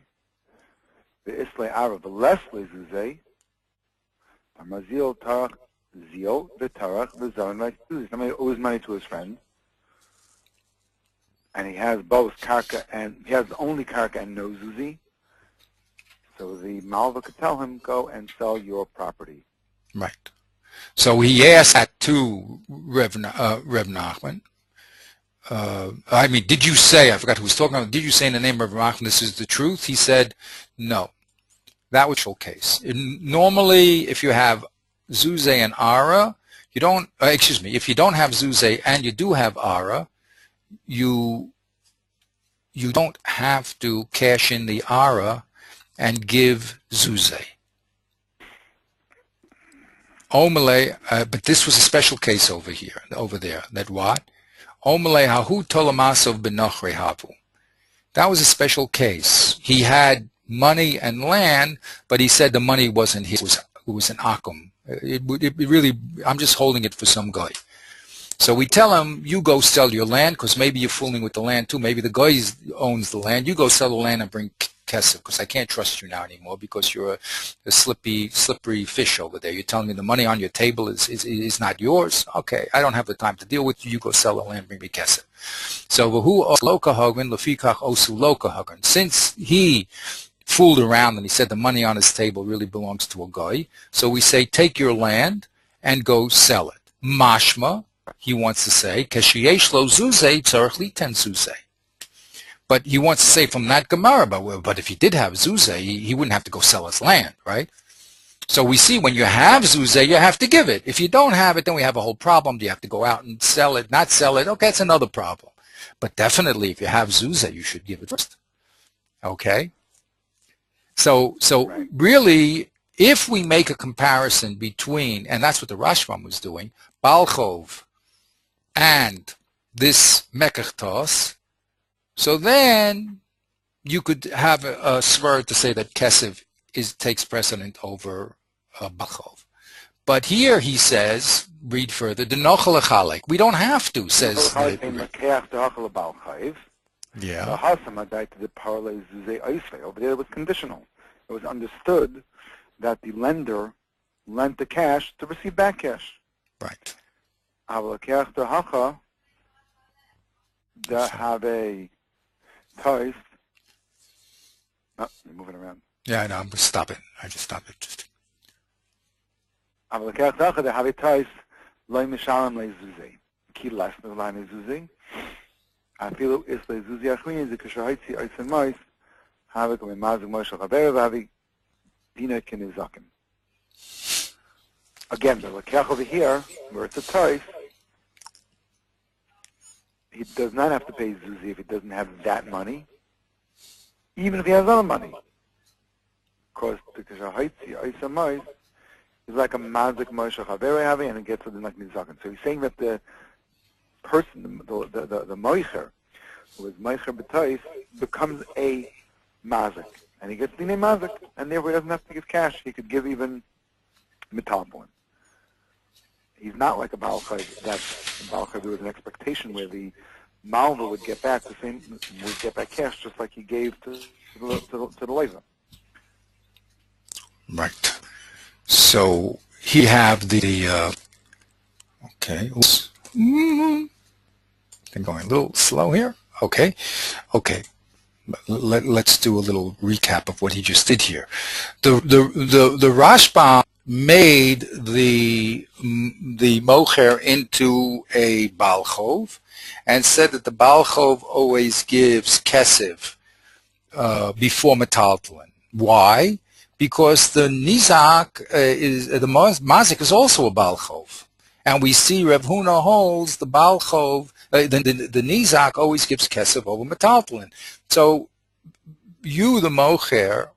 Ve'islei ara v'leslei zuze. Amazil tarach zio v'tarach v'zon like zuze. Somebody owes money to his friend. And he has both karka and, he has only karka and no zuzi. So the Malva could tell him, go and sell your property. Right. So he asked that to Rev Nachman. Did you say, I forgot who was talking about, did you say in the name of Rev Nachman, this is the truth? He said, no. That was the whole case. Normally, if you have Zuze and Ara, you don't, if you don't have Zuze and you do have Ara, you you don't have to cash in the ara and give zuzeh. Omele, but this was a special case over there. That what? Omele hahu tolamasov benochre havu. That was a special case. He had money and land, but he said the money wasn't his. It was an akum. It really, I'm just holding it for some guy. So we tell him, you go sell your land, because maybe you're fooling with the land too. Maybe the guy owns the land. You go sell the land and bring kesef, because I can't trust you now anymore, because you're a slippery fish over there. You're telling me the money on your table is not yours. Okay, I don't have the time to deal with you. You go sell the land, bring me kesef. So v'hu loka hagan lefikach osu loka hagan. Since he fooled around and he said the money on his table really belongs to a guy, so we say take your land and go sell it. Mashma, he wants to say, keshiyesh lo zuzeh tzarich liten zuzeh. But he wants to say from that Gemara, but if he did have zuzeh, he wouldn't have to go sell his land, right? So we see when you have zuzeh, you have to give it. If you don't have it, then we have a whole problem. Do you have to go out and sell it, not sell it? Okay, that's another problem. But definitely, if you have zuzeh, you should give it first. Okay? So Right. really, if we make a comparison between, and that's what the Rashbam was doing, Balchov and this Mekachtos, so then you could have a svar to say that Kesef takes precedent over Balchov. But here he says, read further, the Nochel Echalek. We don't have to, says the... Yeah. Over there it was conditional. It was understood that the lender lent the cash to receive back cash. Right. Have a toys. Oh, you're moving around. Yeah, I know. I'm just stop it. I just stop it. Just. Have a toys. Loy mishalim le zuzei. Ki last no line zuzei. I feel it's the zuzei achrin the kashaitzi oisemais. Have it come mazig moshel chaver vavi dina kenizakim. Again, the lekach over here, where it's a toys, he does not have to pay zuzi if he doesn't have that money, even if he has other money. Because the kashaitzi oisemais is like a mazik moshel chaver vavi, and it gets to the like nizakim. So he's saying that the person, the moicher, who is moicher b'tois, becomes a mazik, and he gets dinei mazik, and therefore he doesn't have to give cash. He could give even metalpon. He's not like a balchai. That balchai, there was an expectation where the malva would get back the same, would get back cash, just like he gave to the leiva. Right. So he have the okay. I'm going a little slow here. Okay. Let's do a little recap of what he just did here. The Rashbam made the mocher into a balchov and said that the balchov always gives kesef before metaltalin. Why? Because the nizak the mazik is also a balchov, and we see Rav Huna holds the balchov. The nizak always gives kesef over metaltalin. So you, the mocher,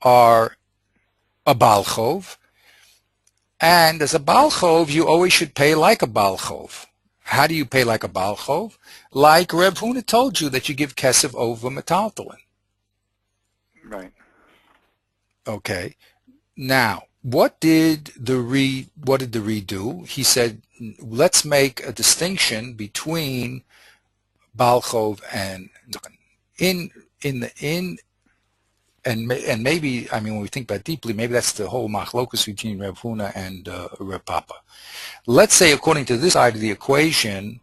are a balchov, and as a balchov, you always should pay like a balchov. How do you pay like a balchov? Like Rav Huna told you that you give kesef over metaltalin. Right. Okay. Now, what did the Re do? He said, let's make a distinction between balchov and and maybe, I mean, when we think about it deeply, maybe that's the whole machlokus between Rav Huna and Rav Papa. Let's say, according to this side of the equation,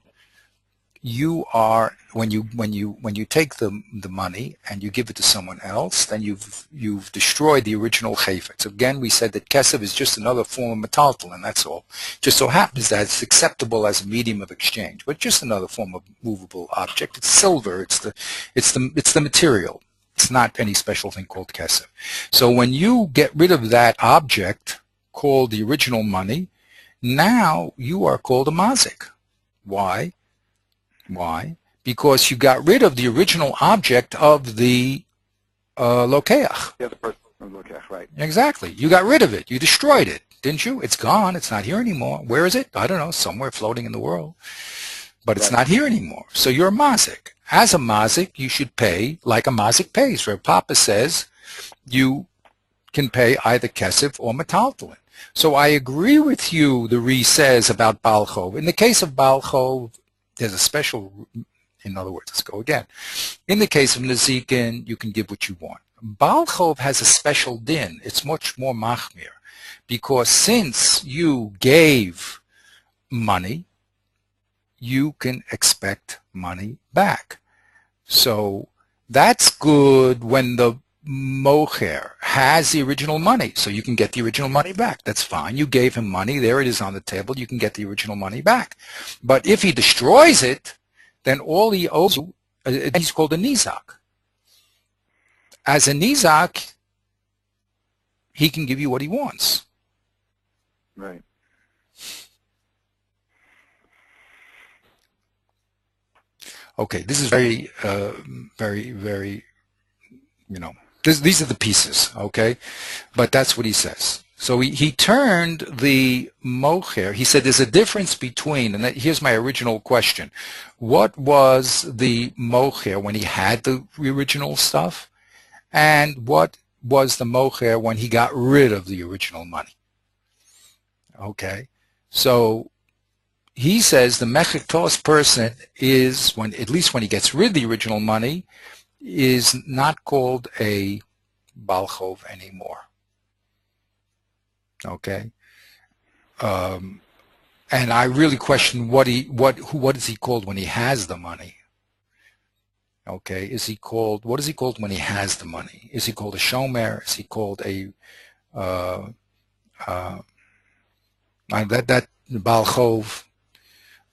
you are when you take the money and you give it to someone else, then you've destroyed the original chayfetz. Again, we said that kesef is just another form of metaltalin, that's all. Just so happens that it's acceptable as a medium of exchange, but just another form of movable object. It's silver. It's the material. It's not any special thing called kesef. So when you get rid of that object called the original money, now you are called a mazik. Why? because you got rid of the original object of the lokeach. The other person from Lokeach, right? Exactly. You got rid of it. You destroyed it, didn't you? It's gone. It's not here anymore. Where is it? I don't know. Somewhere floating in the world. But it's not here anymore. So you're a mazik. As a mazik, you should pay like a mazik pays. Where Papa says you can pay either kesef or metaltalin. So I agree with you, the Re says about Baal Chov. In the case of Baal Chov, there's a special, in other words, let's go again. In the case of Nezikin, you can give what you want. Baal Chov has a special din. It's much more machmir. Because since you gave money, you can expect money back. So that's good when the mocher has the original money, so you can get the original money back. That's fine. You gave him money. There it is on the table. You can get the original money back. But if he destroys it, then all he owes you, he's called a nizak. As a nizak, he can give you what he wants. Right. Okay, this is very, very, these are the pieces, okay? But that's what he says. So he turned the mocher. He said there's a difference between, and here's my original question. What was the mocher when he had the original stuff? And what was the mocher when he got rid of the original money? Okay, so he says the mechiktos person is, when at least when he gets rid of the original money, is not called a Baal Chov anymore. Okay, and I really question what is he called when he has the money? Okay, what is he called when he has the money? Is he called a shomer? Is he called a that Baal Chov?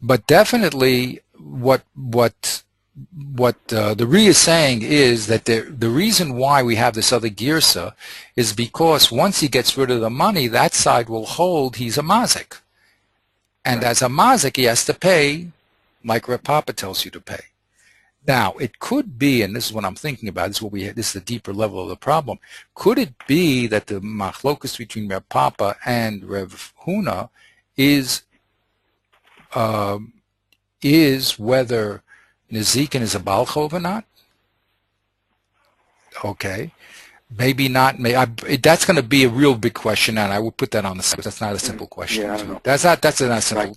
But definitely, what the Re is saying is that the reason why we have this other girsa is because once he gets rid of the money, that side will hold he's a mazik, and as a mazik he has to pay, like Reb Papa tells you to pay. Now it could be, and this is what I'm thinking about. This is the deeper level of the problem. Could it be that the machlokus between Reb Papa and Reb Huna is whether Nezikin is a Baal Chov or not? Okay. Maybe not. That's going to be a real big question, and I would put that on the side. That's not a simple question. Yeah, I don't know. That's not simple.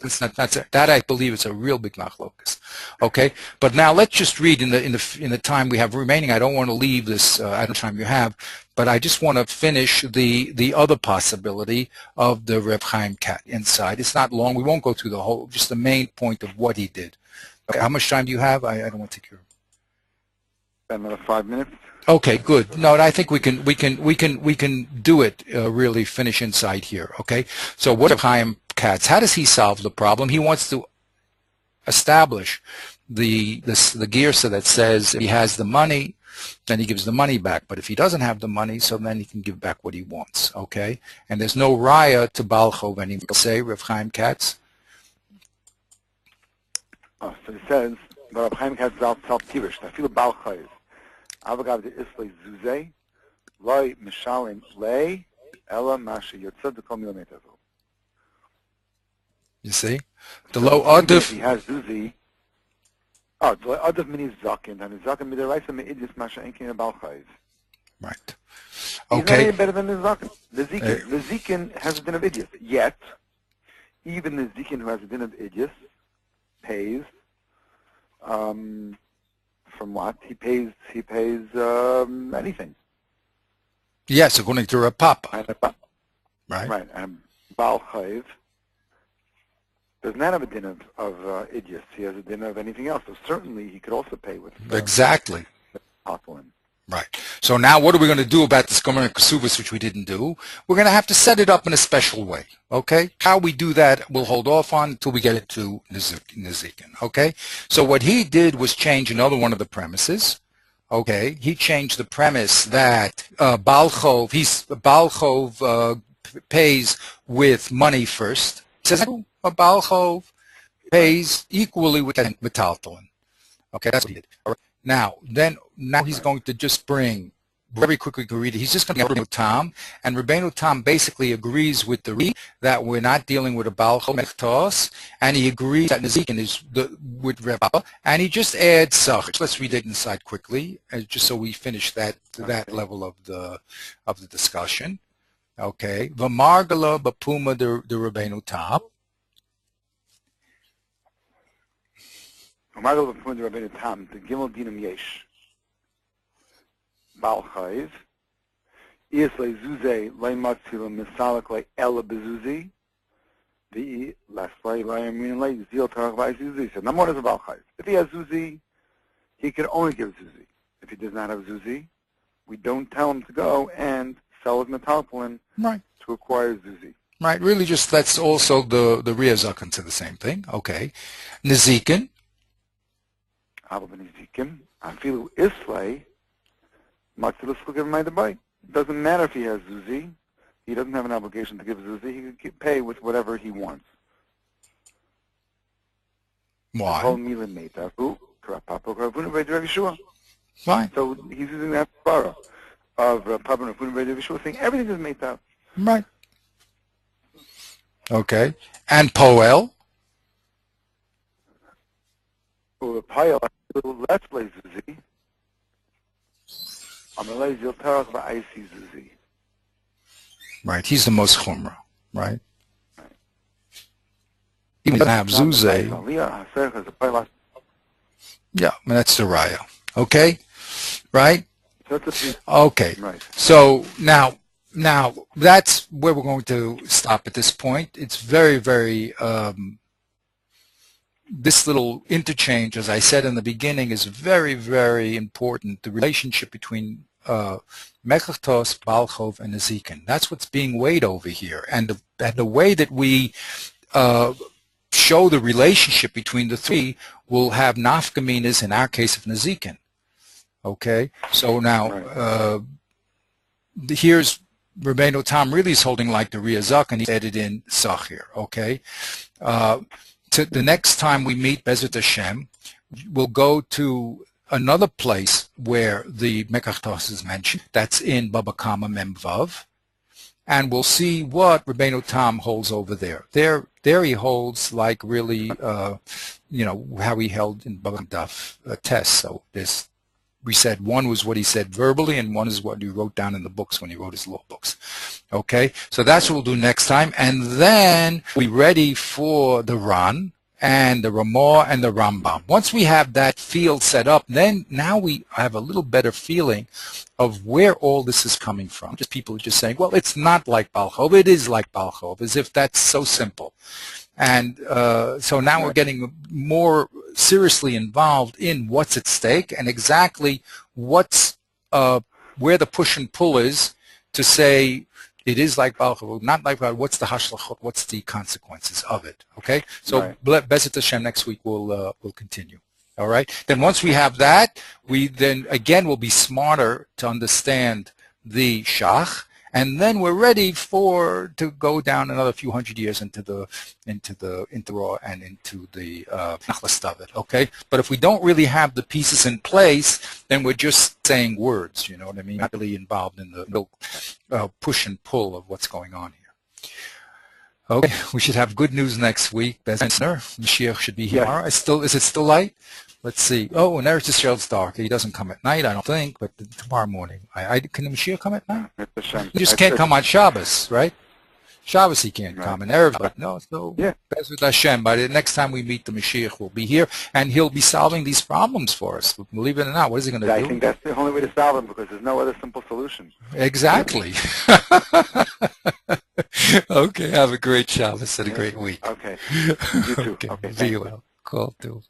That I believe is a real big machlokus. Okay. But now let's just read in the time we have remaining. I don't want to leave this at the time you have, but I just want to finish the other possibility of the Reb Chaim Cat inside. It's not long. We won't go through the whole. Just the main point of what he did. Okay. How much time do you have? I don't want to take your. Another 5 minutes. Okay, good. No, I think we can do it. Really finish inside here. Okay. So what if Chaim Katz? How does he solve the problem? He wants to establish the girsa that says if he has the money, then he gives the money back. But if he doesn't have the money, so then he can give back what he wants. Okay. And there's no raya to Baal Chov anymore. Say Rav Chaim Katz. So he says, Rav Chaim Katz self-tirish. I feel Baal Chov. Avagav de Islay Zuzay, Loi Mishalim Lay, Ella Masha Yotzad the Komilometer. You see? The low Adif. He has Zuzi. Oh, the Adif Mini Zakin, and Zakin Midaraisa Meidis Masha Enkin Baal Chov. Right. Okay. He's not Okay. any better than the Zakin. The Zikin has a din of idiot. Yet, even the Zikin who has a din of idiot pays. From what he pays anything. Yes, according to Rav Papa. Right. Right. And Baal Chayv does not have a din of idiots. He has a din of anything else. So certainly he could also pay with Exactly. Patlin. Right. So now what are we going to do about this Gomer Kesuvos, which we didn't do? We're going to have to set it up in a special way. Okay? How we do that, we'll hold off on until we get it to Nezikin. Okay? So what he did was change another one of the premises. Okay? He changed the premise that Baal Chov pays with money first. He says a Baal Chov pays equally with Talmud. Okay, that's what he did. All right. Now he's going to just bring, very quickly to read it, he's just going to get Rabbeinu Tam, and Rabbeinu Tam basically agrees with the read that we're not dealing with a Baal Chov Mechtos, and he agrees that Nezikin is with Rebbe, and he just adds Sach. Let's read it inside quickly, just so we finish that level of the discussion. Okay, V'margala b'puma de Rabbeinu Tam. V'margala b'puma de Rabbeinu Tam, the Gimel Dinam Yesh. Baal Chayv. Is le Zuzeh le Matzila Misalak le Ela Bezuzi. The last play by Amin le Zil Tarach by Zuzi. So number one is a Baal Chayv. If he has Zuzi, he can only give Zuzi. If he does not have Zuzi, we don't tell him to go and sell his metalpolin to acquire Zuzi. Right, really just, that's also the Riyah Zakan to the same thing. Okay. Nezikin. Abba Nezikin. Afilu Islay. Matzilus will give him either buy. It doesn't matter if he has Zuzi. He doesn't have an obligation to give Zuzi. He can pay with whatever he wants. Why? Fine. So he's using that bara of Papa and Funu Yeshua, saying everything is made out. Right. Okay. And Poel? Poel, let's play Zuzi. Right, he's the most chumrah, right? Even if have Zuzeh. Yeah, I mean, that's the raya. Okay? Right? Okay. So now that's where we're going to stop at this point. It's very, very, this little interchange, as I said in the beginning, is very, very important. The relationship between Mechtos, Baal Chov, and Nezikin. That's what's being weighed over here. And the way that we show the relationship between the three will have nafkaminas in our case of Nezikin. Okay? So now, here's Rabbeinu Tam really is holding like the Riyah Zakan, and he's added in Sachir. Okay? To the next time we meet Bezrat Hashem, we'll go to another place where the Mekachtos is mentioned. That's in Baba Kama Mem Vav, and we'll see what Rabbeinu Tam holds over there. There he holds like really, how he held in Baba Daf Tes. So we said one was what he said verbally, and one is what he wrote down in the books when he wrote his law books. Okay, so that's what we'll do next time, and then we're ready for the Ran and the Ramah and the Rambam. Once we have that field set up, then now we have a little better feeling of where all this is coming from. Just people are just saying, well, it's not like Baal Chov, it is like Baal Chov, as if that's so simple. And so now we're getting more seriously involved in what's at stake and exactly what's where the push and pull is to say it is like Baal Chov, not like Baal. What's the hashlachot? What's the consequences of it? Okay. So Bezrat Hashem next week we'll continue. All right. Then once we have that, we then again will be smarter to understand the shach. And then we're ready to go down another few hundred years into Raw and into the Nachlas David, okay? But if we don't really have the pieces in place, then we're just saying words, you know what I mean? Not really involved in the push and pull of what's going on here. Okay, we should have good news next week. Mashiach should be here tomorrow. Is it still light? Let's see. Oh, and Eretz Yisrael's dark. He doesn't come at night, I don't think, but tomorrow morning. Can the Mashiach come at night? He just can't come on Shabbos, right? Shabbos he can't come, and Erev, but no, Bezrat Hashem. By the next time we meet the Mashiach, will be here, and he'll be solving these problems for us. Believe it or not, what is he going to do? I think that's the only way to solve them, because there's no other simple solution. Exactly. Okay, have a great Shabbos and a great week. Okay. You too. Okay, be well. Call too.